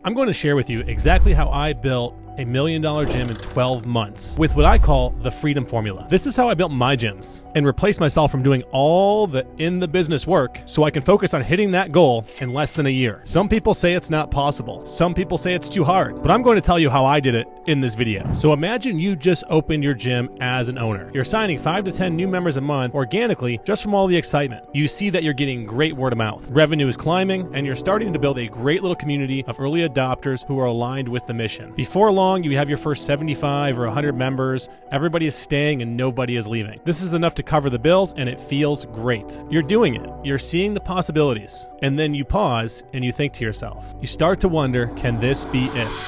I'm going to share with you exactly how I built a $1 million gym in 12 months with what I call the freedom formula. This is how I built my gyms and replaced myself from doing all the in the business work so I can focus on hitting that goal in less than a year. Some people say it's not possible. Some people say it's too hard, but I'm going to tell you how I did it in this video. So imagine you just opened your gym as an owner. You're signing 5 to 10 new members a month organically just from all the excitement. You see that you're getting great word of mouth. Revenue is climbing, and you're starting to build a great little community of early adopters who are aligned with the mission. Before long, you have your first 75 or 100 members. Everybody is staying and nobody is leaving. This is enough to cover the bills, and it feels great. You're doing it. You're seeing the possibilities. And then you pause and you think to yourself. You start to wonder, can this be it?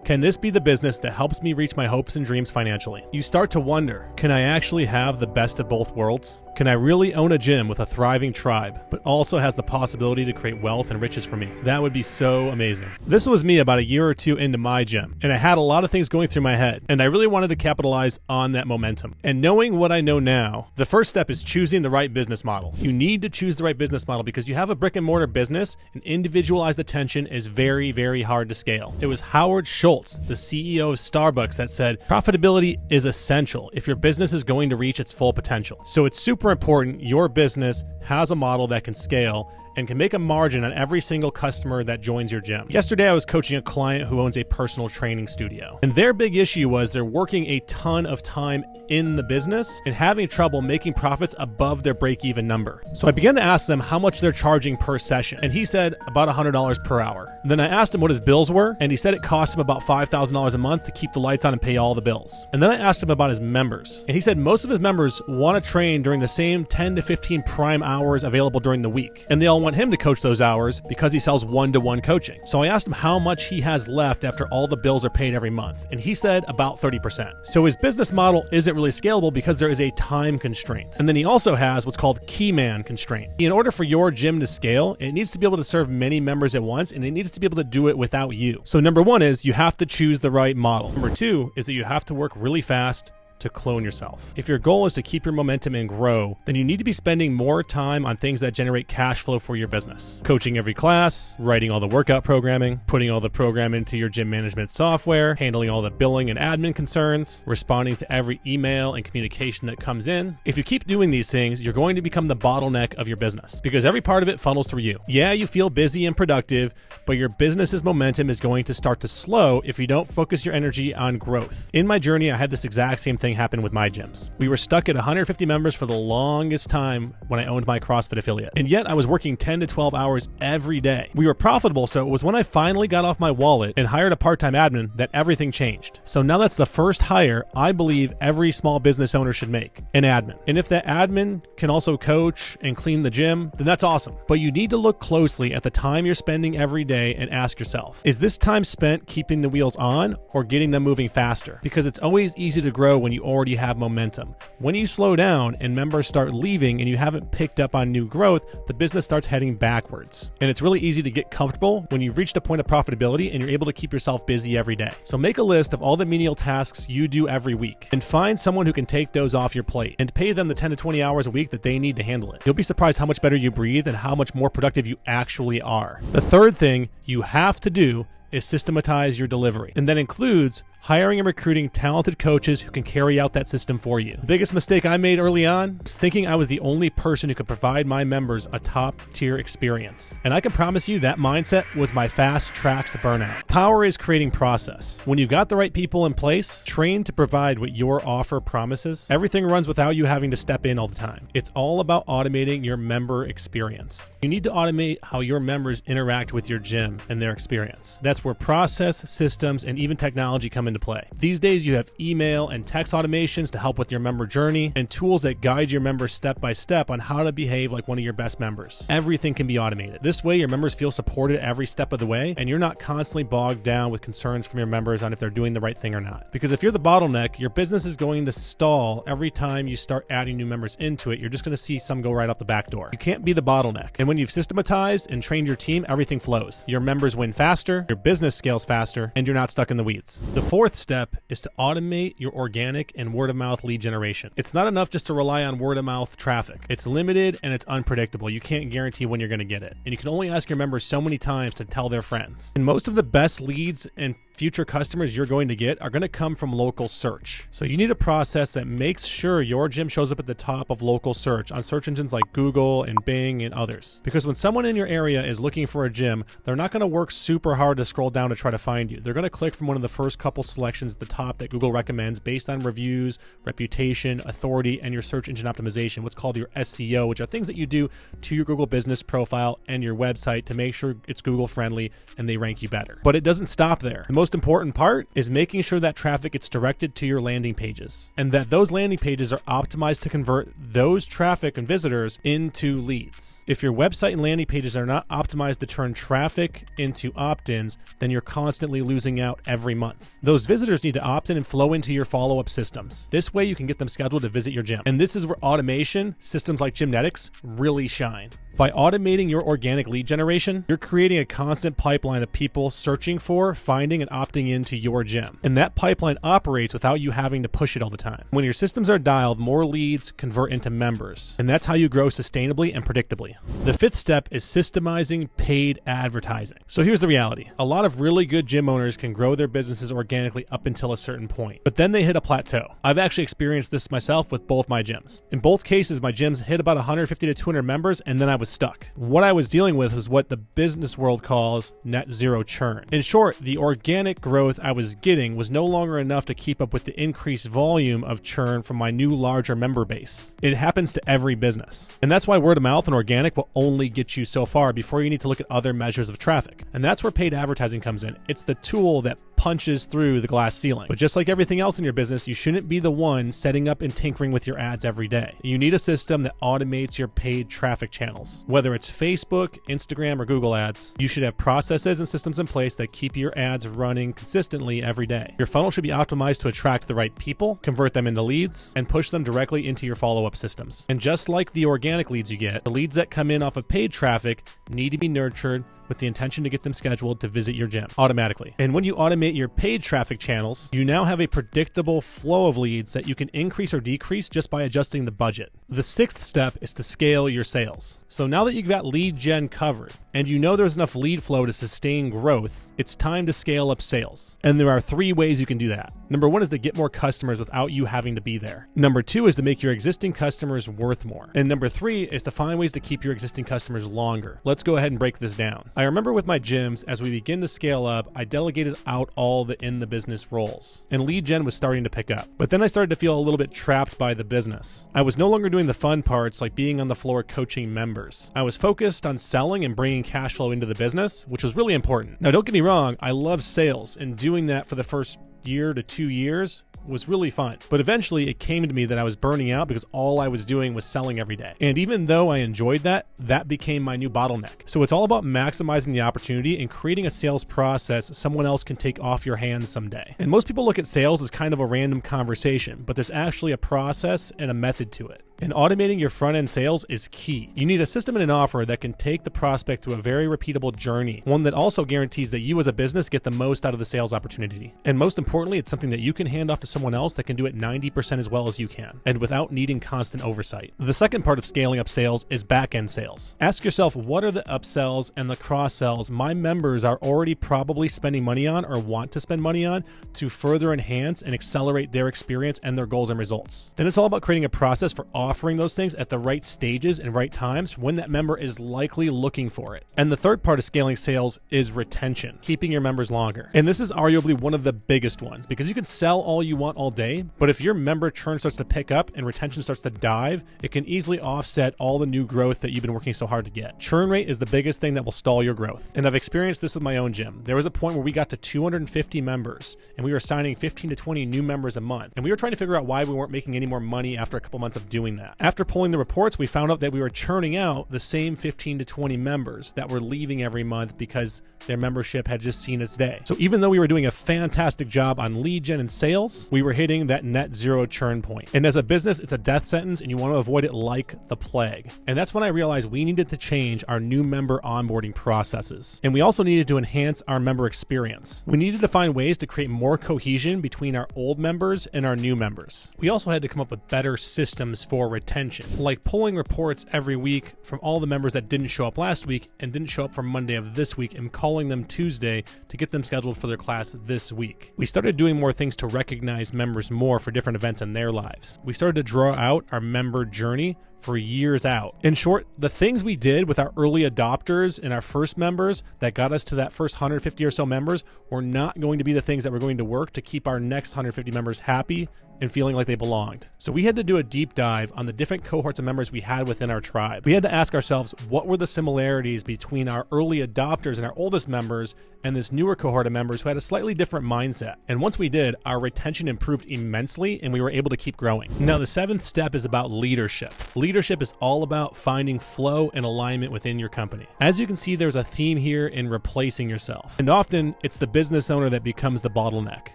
Can this be the business that helps me reach my hopes and dreams financially? You start to wonder, can I actually have the best of both worlds? Can I really own a gym with a thriving tribe, but also has the possibility to create wealth and riches for me? That would be so amazing. This was me about a year or two into my gym, and I had a lot of things going through my head, and I really wanted to capitalize on that momentum. And knowing what I know now, the first step is choosing the right business model. You need to choose the right business model because you have a brick and mortar business, and individualized attention is very, very hard to scale. It was Howard Schultz, the CEO of Starbucks, that said, profitability is essential if your business is going to reach its full potential. So it's super important your business has a model that can scale and can make a margin on every single customer that joins your gym. Yesterday, I was coaching a client who owns a personal training studio, and their big issue was they're working a ton of time in the business and having trouble making profits above their break-even number. So I began to ask them how much they're charging per session, and he said about $100 per hour. Then I asked him what his bills were, and he said it cost him about $5,000 a month to keep the lights on and pay all the bills. And then I asked him about his members, and he said most of his members want to train during the same 10 to 15 prime hours available during the week, and they all want him to coach those hours because he sells one-to-one coaching. So I asked him how much he has left after all the bills are paid every month, and he said about 30%. So his business model isn't really scalable because there is a time constraint. And then he also has what's called key man constraint. In order for your gym to scale, it needs to be able to serve many members at once, and it needs to be able to do it without you. So number one is you have to choose the right model. Number two is that you have to work really fast to clone yourself. If your goal is to keep your momentum and grow, then you need to be spending more time on things that generate cash flow for your business. Coaching every class, writing all the workout programming, putting all the program into your gym management software, handling all the billing and admin concerns, responding to every email and communication that comes in. If you keep doing these things, you're going to become the bottleneck of your business because every part of it funnels through you. Yeah, you feel busy and productive, but your business's momentum is going to start to slow if you don't focus your energy on growth. In my journey, I had this exact same thing happen with my gyms. We were stuck at 150 members for the longest time when I owned my CrossFit affiliate. And yet I was working 10 to 12 hours every day. We were profitable, so it was when I finally got off my wallet and hired a part-time admin that everything changed. So now that's the first hire I believe every small business owner should make, an admin. And if that admin can also coach and clean the gym, then that's awesome. But you need to look closely at the time you're spending every day and ask yourself, is this time spent keeping the wheels on or getting them moving faster? Because it's always easy to grow when you already have momentum. When you slow down and members start leaving and you haven't picked up on new growth, the business starts heading backwards. And it's really easy to get comfortable when you've reached a point of profitability and you're able to keep yourself busy every day. So make a list of all the menial tasks you do every week and find someone who can take those off your plate and pay them the 10 to 20 hours a week that they need to handle it. You'll be surprised how much better you breathe and how much more productive you actually are. The third thing you have to do is systematize your delivery. And that includes hiring and recruiting talented coaches who can carry out that system for you. The biggest mistake I made early on was thinking I was the only person who could provide my members a top-tier experience. And I can promise you that mindset was my fast track to burnout. Power is creating process. When you've got the right people in place, trained to provide what your offer promises, everything runs without you having to step in all the time. It's all about automating your member experience. You need to automate how your members interact with your gym and their experience. That's where process, systems, and even technology come into play. These days, you have email and text automations to help with your member journey and tools that guide your members step by step on how to behave like one of your best members. Everything can be automated. This way, your members feel supported every step of the way, and you're not constantly bogged down with concerns from your members on if they're doing the right thing or not. Because if you're the bottleneck, your business is going to stall every time you start adding new members into it. You're just going to see some go right out the back door. You can't be the bottleneck. And when you've systematized and trained your team, everything flows. Your members win faster, your business scales faster, and you're not stuck in the weeds. The fourth fourth step is to automate your organic and word-of-mouth lead generation. It's not enough just to rely on word-of-mouth traffic. It's limited and it's unpredictable. You can't guarantee when you're going to get it. And you can only ask your members so many times to tell their friends. And most of the best leads and future customers you're going to get are going to come from local search. So you need a process that makes sure your gym shows up at the top of local search on search engines like Google and Bing and others. Because when someone in your area is looking for a gym, they're not going to work super hard to scroll down to try to find you. They're going to click from one of the first couple selections at the top that Google recommends based on reviews, reputation, authority, and your search engine optimization, what's called your SEO, which are things that you do to your Google business profile and your website to make sure it's Google friendly and they rank you better. But it doesn't stop there. The most important part is making sure that traffic gets directed to your landing pages and that those landing pages are optimized to convert those traffic and visitors into leads. If your website and landing pages are not optimized to turn traffic into opt-ins, then you're constantly losing out every month. Those visitors need to opt in and flow into your follow-up systems. This way you can get them scheduled to visit your gym. And this is where automation, systems like Gymnetics, really shine. By automating your organic lead generation, you're creating a constant pipeline of people searching for, finding, and opting into your gym. And that pipeline operates without you having to push it all the time. When your systems are dialed, more leads convert into members. And that's how you grow sustainably and predictably. The fifth step is systemizing paid advertising. So here's the reality. A lot of really good gym owners can grow their businesses organically up until a certain point, but then they hit a plateau. I've actually experienced this myself with both my gyms. In both cases, my gyms hit about 150 to 200 members, and then I was stuck. What I was dealing with was what the business world calls net zero churn. In short, the organic growth I was getting was no longer enough to keep up with the increased volume of churn from my new larger member base. It happens to every business. And that's why word of mouth and organic will only get you so far before you need to look at other measures of traffic. And that's where paid advertising comes in. It's the tool that punches through the glass ceiling. But just like everything else in your business, you shouldn't be the one setting up and tinkering with your ads every day. You need a system that automates your paid traffic channels. Whether it's Facebook, Instagram, or Google ads, you should have processes and systems in place that keep your ads running consistently every day. Your funnel should be optimized to attract the right people, convert them into leads, and push them directly into your follow-up systems. And just like the organic leads you get, the leads that come in off of paid traffic need to be nurtured with the intention to get them scheduled to visit your gym automatically. And when you automate your paid traffic channels, you now have a predictable flow of leads that you can increase or decrease just by adjusting the budget. The sixth step is to scale your sales. So now that you've got lead gen covered and you know there's enough lead flow to sustain growth, it's time to scale up sales. And there are 3 ways you can do that. Number 1 is to get more customers without you having to be there. Number 2 is to make your existing customers worth more. And number 3 is to find ways to keep your existing customers longer. Let's go ahead and break this down. I remember with my gyms, as we begin to scale up, I delegated out all the in the business roles, and lead gen was starting to pick up. But then I started to feel a little bit trapped by the business. I was no longer doing the fun parts like being on the floor coaching members. I was focused on selling and bringing cash flow into the business, which was really important. Now, don't get me wrong, I love sales, and doing that for the first year to 2 years was really fun. But eventually it came to me that I was burning out because all I was doing was selling every day. And even though I enjoyed that, that became my new bottleneck. So it's all about maximizing the opportunity and creating a sales process someone else can take off your hands someday. And most people look at sales as kind of a random conversation, but there's actually a process and a method to it. And automating your front-end sales is key. You need a system and an offer that can take the prospect through a very repeatable journey, one that also guarantees that you as a business get the most out of the sales opportunity. And most importantly, it's something that you can hand off to someone else that can do it 90% as well as you can, and without needing constant oversight. The second part of scaling up sales is back-end sales. Ask yourself, what are the upsells and the cross-sells my members are already probably spending money on or want to spend money on to further enhance and accelerate their experience and their goals and results? Then it's all about creating a process for offering those things at the right stages and right times when that member is likely looking for it. And the third part of scaling sales is retention, keeping your members longer. And this is arguably one of the biggest ones because you can sell all you want all day, but if your member churn starts to pick up and retention starts to dive, it can easily offset all the new growth that you've been working so hard to get. Churn rate is the biggest thing that will stall your growth. And I've experienced this with my own gym. There was a point where we got to 250 members and we were signing 15 to 20 new members a month. And we were trying to figure out why we weren't making any more money after a couple months of doing that. that. After pulling the reports, we found out that we were churning out the same 15 to 20 members that were leaving every month because their membership had just seen its day. So even though we were doing a fantastic job on lead gen and sales, we were hitting that net zero churn point. And as a business, it's a death sentence and you want to avoid it like the plague. And that's when I realized we needed to change our new member onboarding processes. And we also needed to enhance our member experience. We needed to find ways to create more cohesion between our old members and our new members. We also had to come up with better systems for retention, like pulling reports every week from all the members that didn't show up last week and didn't show up for Monday of this week and calling them Tuesday to get them scheduled for their class this week. We started doing more things to recognize members more for different events in their lives. We started to draw out our member journey for years out. In short, the things we did with our early adopters and our first members that got us to that first 150 or so members were not going to be the things that were going to work to keep our next 150 members happy and feeling like they belonged. So we had to do a deep dive on the different cohorts of members we had within our tribe. We had to ask ourselves, what were the similarities between our early adopters and our oldest members and this newer cohort of members who had a slightly different mindset? And once we did, our retention improved immensely and we were able to keep growing. Now, the seventh step is about leadership. Leadership is all about finding flow and alignment within your company. As you can see, there's a theme here in replacing yourself. And often it's the business owner that becomes the bottleneck.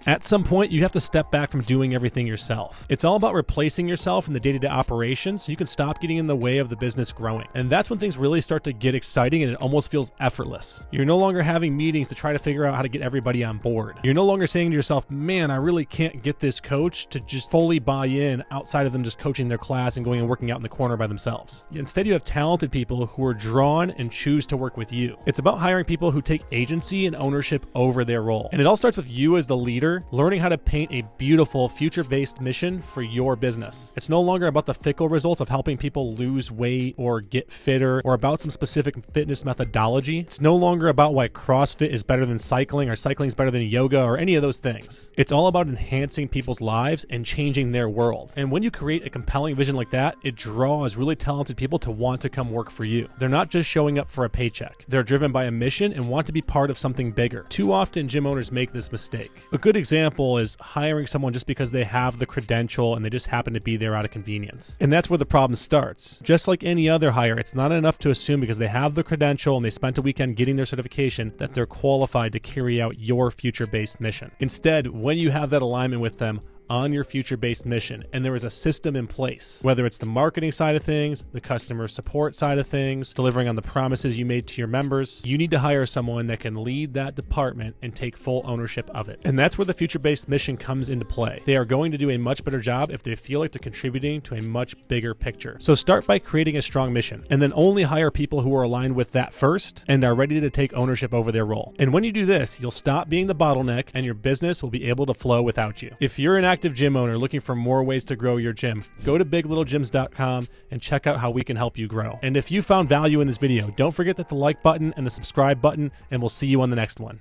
At some point, you have to step back from doing everything yourself. It's all about replacing yourself in the day-to-day operations so you can stop getting in the way of the business growing. And that's when things really start to get exciting and it almost feels effortless. You're no longer having meetings to try to figure out how to get everybody on board. You're no longer saying to yourself, man, I really can't get this coach to just fully buy in outside of them just coaching their class and going and working out in the corner by themselves. Instead, you have talented people who are drawn and choose to work with you. It's about hiring people who take agency and ownership over their role. And it all starts with you as the leader, learning how to paint a beautiful future-based mission for your business. It's no longer about the fickle result of helping people lose weight or get fitter or about some specific fitness methodology. It's no longer about why CrossFit is better than cycling or cycling is better than yoga or any of those things. It's all about enhancing people's lives and changing their world. And when you create a compelling vision like that, it draws really talented people to want to come work for you. They're not just showing up for a paycheck. They're driven by a mission and want to be part of something bigger. Too often, gym owners make this mistake. A good example is hiring someone just because they have the credential and they just happen to be there out of convenience. And that's where the problem starts. Just like any other hire, it's not enough to assume because they have the credential and they spent a weekend getting their certification that they're qualified to carry out your future-based mission. Instead, when you have that alignment with them, on your future-based mission, and there is a system in place, whether it's the marketing side of things, the customer support side of things, delivering on the promises you made to your members, you need to hire someone that can lead that department and take full ownership of it. And that's where the future-based mission comes into play. They are going to do a much better job if they feel like they're contributing to a much bigger picture. So start by creating a strong mission, and then only hire people who are aligned with that first and are ready to take ownership over their role. And when you do this, you'll stop being the bottleneck and your business will be able to flow without you. If you're an active gym owner looking for more ways to grow your gym, go to biglittlegyms.com and check out how we can help you grow. And if you found value in this video, don't forget that the like button and the subscribe button, and we'll see you on the next one.